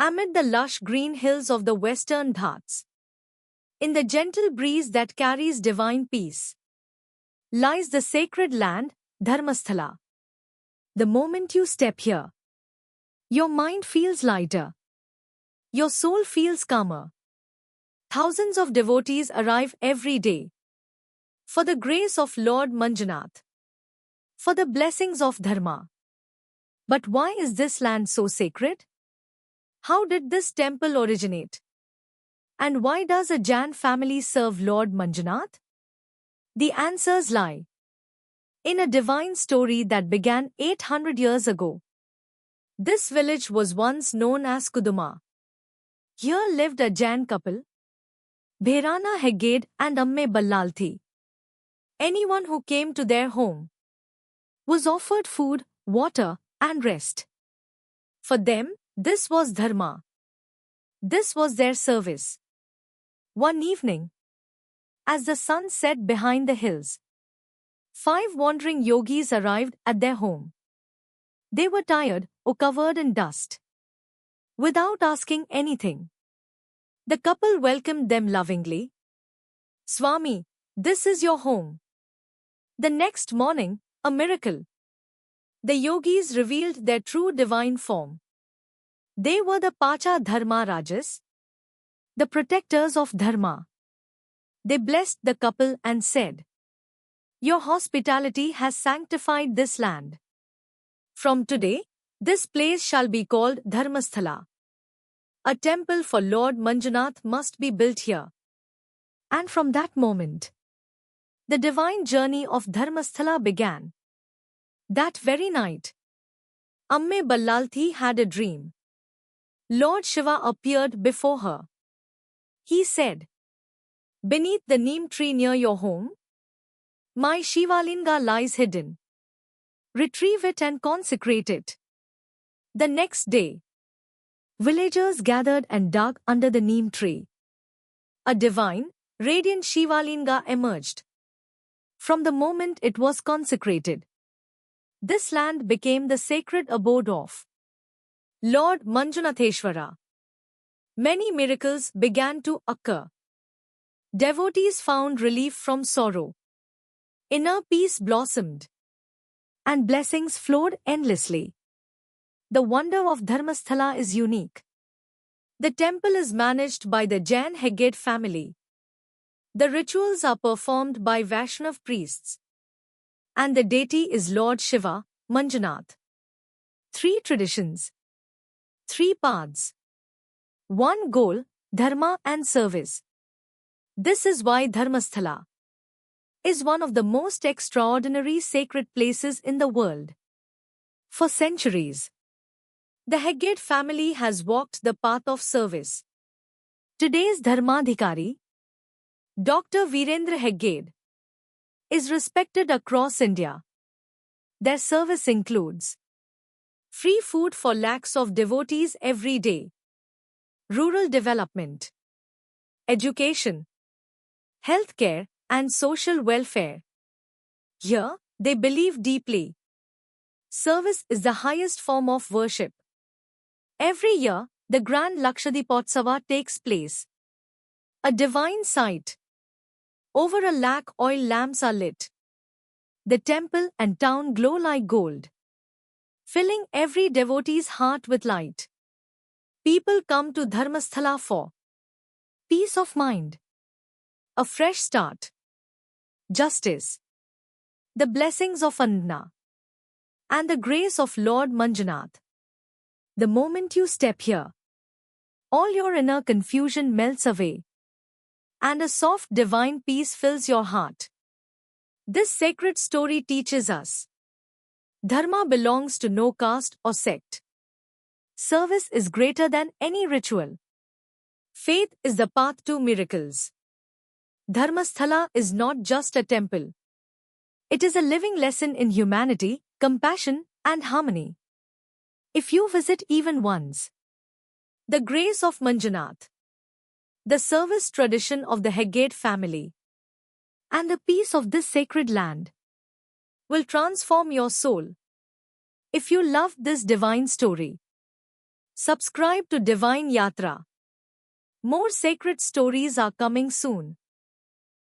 Amid the lush green hills of the western Ghats, in the gentle breeze that carries divine peace, lies the sacred land, Dharmasthala. The moment you step here, your mind feels lighter, your soul feels calmer. Thousands of devotees arrive every day for the grace of Lord Manjunath, for the blessings of Dharma. But why is this land so sacred? How did this temple originate? And why does a Jain family serve Lord Manjunath? The answers lie in a divine story that began 800 years ago. This village was once known as Kuduma. Here lived a Jain couple, Bherana Heggade and Amme Ballalthi. Anyone who came to their home was offered food, water, and rest. For them, this was dharma. This was their service. One evening, as the sun set behind the hills, 5 wandering yogis arrived at their home. They were tired or covered in dust. Without asking anything, the couple welcomed them lovingly. Swami, this is your home. The next morning, a miracle. The yogis revealed their true divine form. They were the Pacha Dharma Rajas, the protectors of Dharma. They blessed the couple and said, "Your hospitality has sanctified this land. From today, this place shall be called Dharmasthala. A temple for Lord Manjunath must be built here." And from that moment, the divine journey of Dharmasthala began. That very night, Amme Ballalthi had a dream. Lord Shiva appeared before her. He said, "Beneath the neem tree near your home, my Shivalinga lies hidden. Retrieve it and consecrate it." The next day, villagers gathered and dug under the neem tree. A divine, radiant Shivalinga emerged. From the moment it was consecrated, this land became the sacred abode of Lord Manjunatheshwara. Many miracles began to occur. Devotees found relief from sorrow. Inner peace blossomed, and blessings flowed endlessly. The wonder of Dharmasthala is unique. The temple is managed by the Jain Heggade family. The rituals are performed by Vaishnav priests. And the deity is Lord Shiva, Manjunath. 3 traditions, 3 paths, 1 goal, dharma and service. This is why Dharmasthala is one of the most extraordinary sacred places in the world. For centuries, the Heggade family has walked the path of service. Today's Dharmadhikari, Dr. Virendra Heggade, is respected across India. Their service includes free food for lakhs of devotees every day, rural development, education, healthcare, and social welfare. Here, they believe deeply. Service is the highest form of worship. Every year, the grand Lakshadipotsava takes place. A divine sight. Over 1 lakh oil lamps are lit. The temple and town glow like gold, filling every devotee's heart with light. People come to Dharmasthala for peace of mind, a fresh start, justice, the blessings of Anna, and the grace of Lord Manjunath. The moment you step here, all your inner confusion melts away, and a soft divine peace fills your heart. This sacred story teaches us Dharma belongs to no caste or sect. Service is greater than any ritual. Faith is the path to miracles. Dharmasthala is not just a temple. It is a living lesson in humanity, compassion, and harmony. If you visit even once, the grace of Manjunath, the service tradition of the Heggade family, and the peace of this sacred land will transform your soul. If you loved this divine story, Subscribe to Divine Yatra. More sacred stories are coming soon.